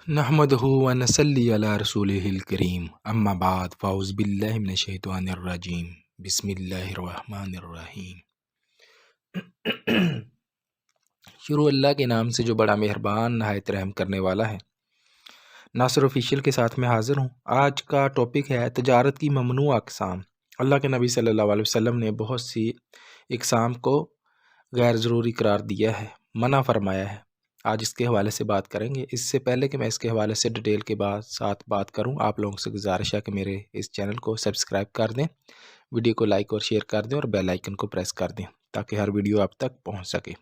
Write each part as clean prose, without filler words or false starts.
نحمدہ ونصلی علی رسولہ الکریم اما بعد فاعوذ باللہ من الشیطان الرجیم بسم اللہ الرحمن الرحیم۔ شروع اللہ کے نام سے جو بڑا مہربان نہایت رحم کرنے والا ہے۔ ناصر آفیشیل کے ساتھ میں حاضر ہوں۔ آج کا ٹاپک ہے تجارت کی ممنوع اقسام۔ اللہ کے نبی صلی اللہ علیہ وسلم نے بہت سی اقسام کو غیر ضروری قرار دیا ہے، منع فرمایا ہے۔ آج اس کے حوالے سے بات کریں گے۔ اس سے پہلے کہ میں اس کے حوالے سے ڈیٹیل کے ساتھ بات کروں، آپ لوگوں سے گزارش ہے کہ میرے اس چینل کو سبسکرائب کر دیں، ویڈیو کو لائک اور شیئر کر دیں اور بیل آئیکن کو پریس کر دیں تاکہ ہر ویڈیو آپ تک پہنچ سکے۔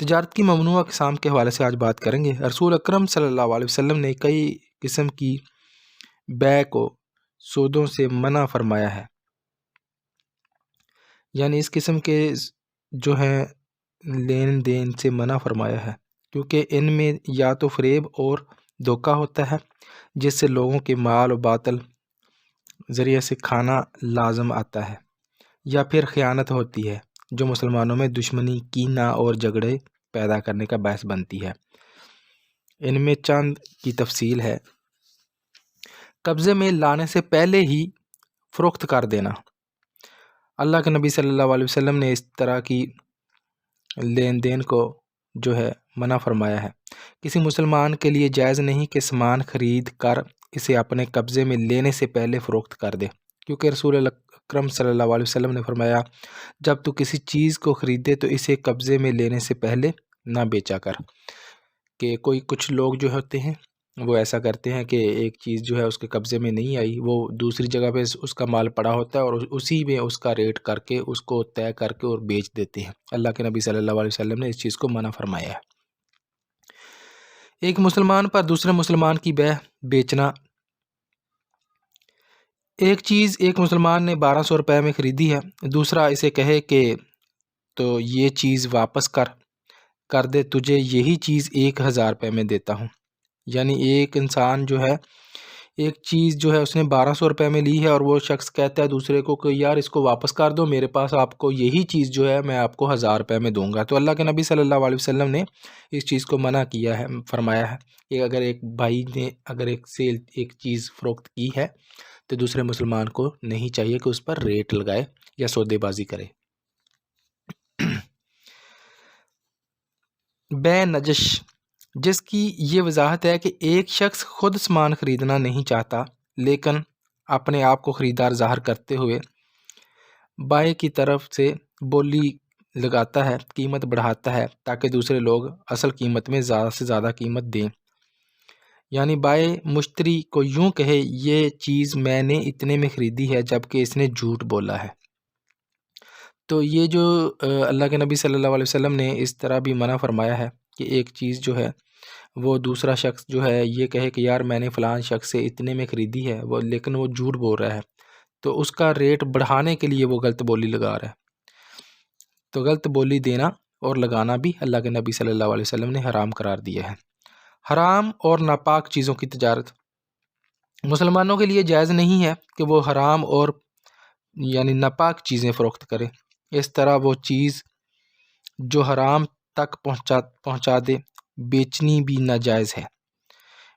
تجارت کی ممنوع اقسام کے حوالے سے آج بات کریں گے۔ رسول اکرم صلی اللہ علیہ وسلم نے کئی قسم کی بیع کو سودوں سے منع فرمایا ہے، یعنی اس قسم کے جو ہیں لین دین سے منع فرمایا ہے، کیونکہ ان میں یا تو فریب اور دھوکہ ہوتا ہے جس سے لوگوں کے مال و باطل ذریعے سے کھانا لازم آتا ہے، یا پھر خیانت ہوتی ہے جو مسلمانوں میں دشمنی، کینہ اور جھگڑے پیدا کرنے کا باعث بنتی ہے۔ ان میں چند کی تفصیل ہے۔ قبضے میں لانے سے پہلے ہی فروخت کر دینا۔ اللہ کے نبی صلی اللہ علیہ وسلم نے اس طرح کی لین دین کو جو ہے منع فرمایا ہے۔ کسی مسلمان کے لیے جائز نہیں کہ سامان خرید کر اسے اپنے قبضے میں لینے سے پہلے فروخت کر دے، کیونکہ رسول اکرم صلی اللہ علیہ وسلم نے فرمایا جب تو کسی چیز کو خریدے تو اسے قبضے میں لینے سے پہلے نہ بیچا کر۔ کہ کچھ لوگ جو ہوتے ہیں وہ ایسا کرتے ہیں کہ ایک چیز جو ہے اس کے قبضے میں نہیں آئی، وہ دوسری جگہ پہ اس کا مال پڑا ہوتا ہے اور اسی میں اس کا ریٹ کر کے اس کو طے کر کے اور بیچ دیتے ہیں۔ اللہ کے نبی صلی اللہ علیہ وسلم نے اس چیز کو منع فرمایا ہے۔ ایک مسلمان پر دوسرے مسلمان کی بیع بیچنا۔ ایک چیز ایک مسلمان نے 1200 روپے میں خریدی ہے، دوسرا اسے کہے کہ تو یہ چیز واپس کر دے، تجھے یہی چیز 1000 روپے میں دیتا ہوں۔ یعنی ایک انسان جو ہے ایک چیز جو ہے اس نے 1200 روپے میں لی ہے اور وہ شخص کہتا ہے دوسرے کو کہ یار اس کو واپس کر دو، میرے پاس آپ کو یہی چیز جو ہے میں آپ کو 1000 روپے میں دوں گا۔ تو اللہ کے نبی صلی اللہ علیہ وسلم نے اس چیز کو منع کیا ہے، فرمایا ہے کہ اگر ایک بھائی نے اگر ایک چیز فروخت کی ہے تو دوسرے مسلمان کو نہیں چاہیے کہ اس پر ریٹ لگائے یا سودے بازی کرے۔ بیع نجش، جس کی یہ وضاحت ہے کہ ایک شخص خود سامان خریدنا نہیں چاہتا لیکن اپنے آپ کو خریدار ظاہر کرتے ہوئے بائیں کی طرف سے بولی لگاتا ہے، قیمت بڑھاتا ہے تاکہ دوسرے لوگ اصل قیمت میں زیادہ سے زیادہ قیمت دیں۔ یعنی بائیں مشتری کو یوں کہے یہ چیز میں نے اتنے میں خریدی ہے جبکہ اس نے جھوٹ بولا ہے۔ تو یہ جو اللہ کے نبی صلی اللہ علیہ وسلم نے اس طرح بھی منع فرمایا ہے کہ ایک چیز جو ہے وہ دوسرا شخص جو ہے یہ کہے کہ یار میں نے فلان شخص سے اتنے میں خریدی ہے، لیکن وہ جھوٹ بول رہا ہے، تو اس کا ریٹ بڑھانے کے لیے وہ غلط بولی لگا رہا ہے۔ تو غلط بولی دینا اور لگانا بھی اللہ کے نبی صلی اللہ علیہ وسلم نے حرام قرار دیا ہے۔ حرام اور ناپاک چیزوں کی تجارت، مسلمانوں کے لیے جائز نہیں ہے کہ وہ حرام اور یعنی ناپاک چیزیں فروخت کرے۔ اس طرح وہ چیز جو حرام تک پہنچا دے بیچنی بھی ناجائز ہے۔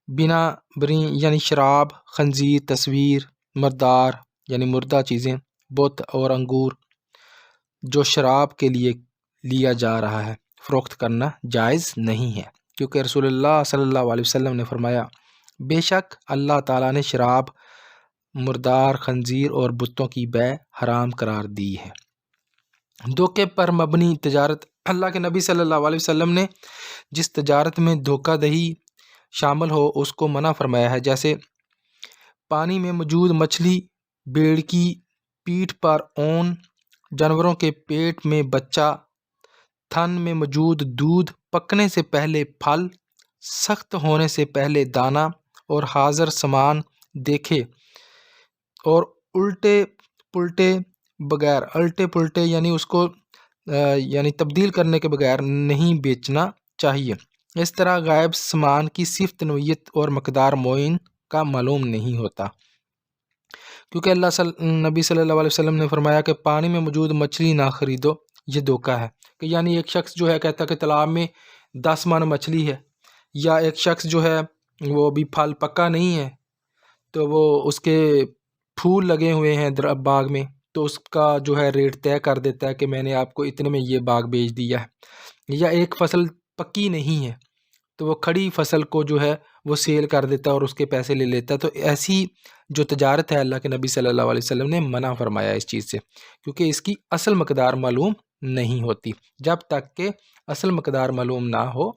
بنا بری یعنی شراب، خنزیر، تصویر، مردار یعنی مردہ چیزیں، بت اور انگور جو شراب کے لیے لیا جا رہا ہے فروخت کرنا جائز نہیں ہے، کیونکہ رسول اللہ صلی اللہ علیہ وسلم نے فرمایا بے شک اللہ تعالیٰ نے شراب، مردار، خنزیر اور بتوں کی بیع حرام قرار دی ہے۔ دھوکے پر مبنی تجارت، اللہ کے نبی صلی اللہ علیہ وسلم نے جس تجارت میں دھوکہ دہی شامل ہو اس کو منع فرمایا ہے، جیسے پانی میں موجود مچھلی، بھیڑ کی پیٹھ پر اون، جانوروں کے پیٹ میں بچہ، تھن میں موجود دودھ، پکنے سے پہلے پھل، سخت ہونے سے پہلے دانہ اور حاضر سامان دیکھے اور الٹے پلٹے یعنی اس کو یعنی تبدیل کرنے کے بغیر نہیں بیچنا چاہیے۔ اس طرح غائب سامان کی صفت، نوعیت اور مقدار معین کا معلوم نہیں ہوتا، کیونکہ نبی صلی اللہ علیہ وسلم نے فرمایا کہ پانی میں موجود مچھلی نہ خریدو، یہ دھوکہ ہے۔ کہ یعنی ایک شخص جو ہے کہتا کہ تالاب میں 10 من مچھلی ہے یا ایک شخص جو ہے وہ ابھی پھل پکا نہیں ہے تو وہ اس کے پھول لگے ہوئے ہیں باغ میں، تو اس کا جو ہے ریٹ طے کر دیتا ہے کہ میں نے آپ کو اتنے میں یہ باغ بیچ دیا ہے۔ یا ایک فصل پکی نہیں ہے تو وہ کھڑی فصل کو جو ہے وہ سیل کر دیتا ہے اور اس کے پیسے لے لیتا ہے۔ تو ایسی جو تجارت ہے اللہ کے نبی صلی اللہ علیہ وسلم نے منع فرمایا اس چیز سے، کیونکہ اس کی اصل مقدار معلوم نہیں ہوتی۔ جب تک کہ اصل مقدار معلوم نہ ہو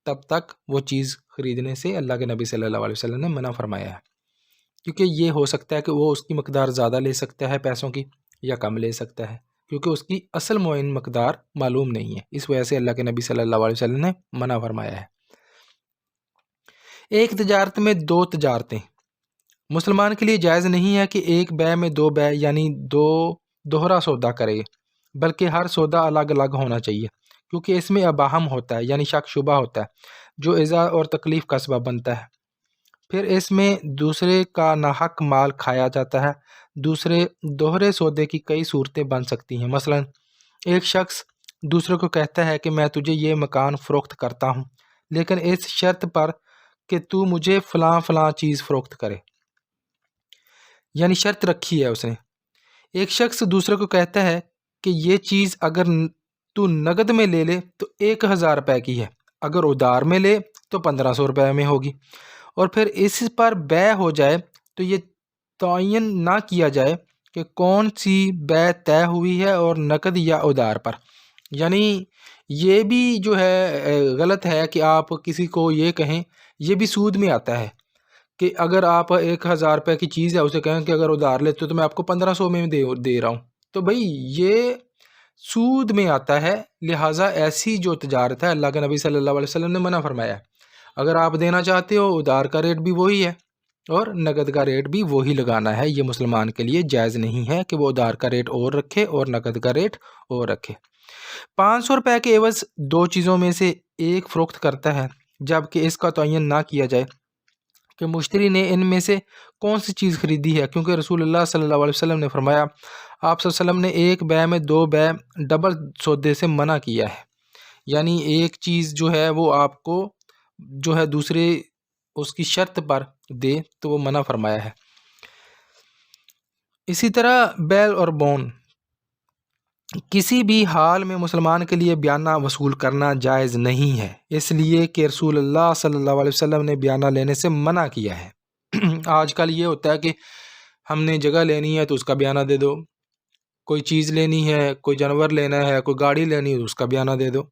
تب تک وہ چیز خریدنے سے اللہ کے نبی صلی اللہ علیہ وسلم نے منع فرمایا ہے، کیونکہ یہ ہو سکتا ہے کہ وہ اس کی مقدار زیادہ لے سکتا ہے پیسوں کی یا کم لے سکتا ہے، کیونکہ اس کی اصل معین مقدار معلوم نہیں ہے۔ اس وجہ سے اللہ کے نبی صلی اللہ علیہ وسلم نے منع فرمایا ہے۔ ایک تجارت میں دو تجارتیں مسلمان کے لیے جائز نہیں ہے کہ ایک بیع میں دو بیع یعنی دو دوہرا سودا کرے، بلکہ ہر سودا الگ الگ ہونا چاہیے، کیونکہ اس میں ابہام ہوتا ہے یعنی شک شبہ ہوتا ہے جو ایذا اور تکلیف کا سبب بنتا ہے۔ پھر اس میں دوسرے کا ناحق مال کھایا جاتا ہے۔ دوسرے دوہرے سودے کی کئی صورتیں بن سکتی ہیں، مثلا ایک شخص دوسرے کو کہتا ہے کہ میں تجھے یہ مکان فروخت کرتا ہوں لیکن اس شرط پر کہ تو مجھے فلاں فلاں چیز فروخت کرے، یعنی شرط رکھی ہے اس نے۔ ایک شخص دوسرے کو کہتا ہے کہ یہ چیز اگر تو نقد میں لے لے تو 1000 روپے کی ہے، اگر ادھار میں لے تو 1500 روپے میں ہوگی، اور پھر اس پر بیع ہو جائے تو یہ تعین نہ کیا جائے کہ کون سی بیع طے ہوئی ہے اور نقد یا ادھار پر۔ یعنی یہ بھی جو ہے غلط ہے کہ آپ کسی کو یہ کہیں، یہ بھی سود میں آتا ہے کہ اگر آپ 1000 روپے کی چیز ہے اسے کہیں کہ اگر ادھار لیتے تو میں آپ کو 1500 میں دے رہا ہوں، تو بھائی یہ سود میں آتا ہے۔ لہٰذا ایسی جو تجارت ہے اللہ کے نبی صلی اللہ علیہ وسلم نے منع فرمایا ہے۔ اگر آپ دینا چاہتے ہو ادھار کا ریٹ بھی وہی ہے اور نقد کا ریٹ بھی وہی لگانا ہے۔ یہ مسلمان کے لیے جائز نہیں ہے کہ وہ ادھار کا ریٹ اور رکھے اور نقد کا ریٹ اور رکھے۔ 500 روپے کے عوض دو چیزوں میں سے ایک فروخت کرتا ہے جبکہ اس کا تعین نہ کیا جائے کہ مشتری نے ان میں سے کون سی چیز خریدی ہے، کیونکہ رسول اللہ صلی اللہ علیہ وسلم نے فرمایا، آپ صلی اللہ علیہ وسلم نے ایک بیع میں دو بیع ڈبل سودے سے منع کیا ہے، یعنی ایک چیز جو ہے وہ آپ کو جو ہے دوسرے اس کی شرط پر دے تو وہ منع فرمایا ہے۔ اسی طرح بیل اور بون کسی بھی حال میں مسلمان کے لیے بیانہ وصول کرنا جائز نہیں ہے، اس لیے کہ رسول اللہ صلی اللہ علیہ وسلم نے بیانہ لینے سے منع کیا ہے۔ آج کل یہ ہوتا ہے کہ ہم نے جگہ لینی ہے تو اس کا بیانہ دے دو، کوئی چیز لینی ہے، کوئی جانور لینا ہے، کوئی گاڑی لینی ہے تو اس کا بیانہ دے دو،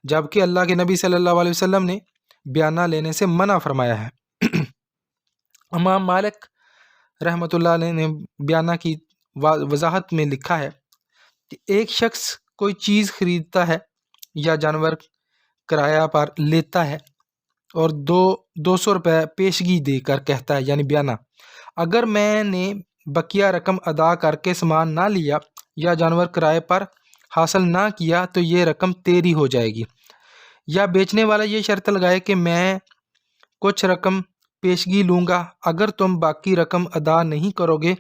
جبکہ اللہ کے نبی صلی اللہ علیہ وسلم نے بیانہ لینے سے منع فرمایا ہے۔ امام مالک رحمۃ اللہ علیہ نے بیانہ کی وضاحت میں لکھا ہے کہ ایک شخص کوئی چیز خریدتا ہے یا جانور کرایہ پر لیتا ہے اور 200 روپے پیشگی دے کر کہتا ہے یعنی بیانہ، اگر میں نے بقیہ رقم ادا کر کے سامان نہ لیا یا جانور کرائے پر حاصل نہ کیا تو یہ رقم تیری ہو جائے گی، یا بیچنے والا یہ شرط لگائے کہ میں کچھ رقم پیشگی لوں گا، اگر تم باقی رقم ادا نہیں کرو گے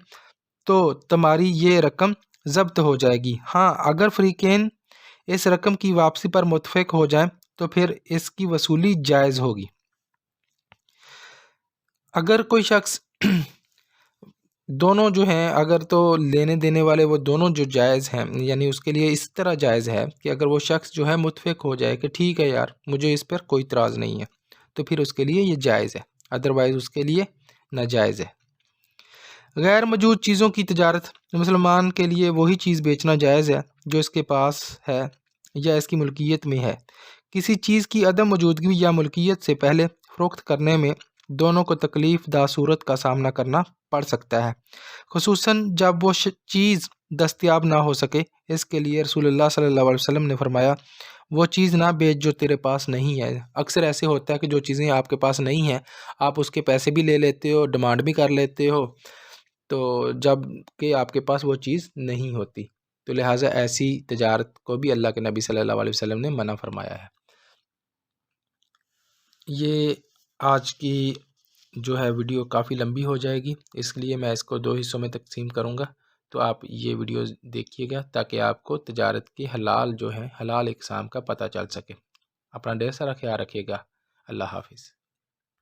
تو تمہاری یہ رقم ضبط ہو جائے گی۔ ہاں اگر فریقین اس رقم کی واپسی پر متفق ہو جائیں تو پھر اس کی وصولی جائز ہوگی۔ اگر کوئی شخص دونوں جو ہیں، اگر تو لینے دینے والے وہ دونوں جو جائز ہیں، یعنی اس کے لیے اس طرح جائز ہے کہ اگر وہ شخص جو ہے متفق ہو جائے کہ ٹھیک ہے یار مجھے اس پر کوئی اعتراض نہیں ہے تو پھر اس کے لیے یہ جائز ہے، ادروائز اس کے لیے ناجائز ہے۔ غیر موجود چیزوں کی تجارت مسلمان کے لیے وہی چیز بیچنا جائز ہے جو اس کے پاس ہے یا اس کی ملکیت میں ہے۔ کسی چیز کی عدم موجودگی یا ملکیت سے پہلے فروخت کرنے میں دونوں کو تکلیف دہ صورت کا سامنا کرنا پڑ سکتا ہے، خصوصاً جب وہ چیز دستیاب نہ ہو سکے۔ اس کے لیے رسول اللہ صلی اللہ علیہ وسلم نے فرمایا، وہ چیز نہ بیچ جو تیرے پاس نہیں ہے۔ اکثر ایسے ہوتا ہے کہ جو چیزیں آپ کے پاس نہیں ہیں آپ اس کے پیسے بھی لے لیتے ہو، ڈیمانڈ بھی کر لیتے ہو، تو جب کہ آپ کے پاس وہ چیز نہیں ہوتی، تو لہٰذا ایسی تجارت کو بھی اللہ کے نبی صلی اللہ علیہ وسلم نے منع فرمایا ہے۔ یہ آج کی جو ہے ویڈیو کافی لمبی ہو جائے گی، اس لیے میں اس کو 2 حصوں میں تقسیم کروں گا، تو آپ یہ ویڈیو دیکھیے گا تاکہ آپ کو تجارت کے حلال جو ہیں حلال اقسام کا پتہ چل سکے۔ اپنا ڈھیر سارا خیال رکھیے گا۔ اللہ حافظ.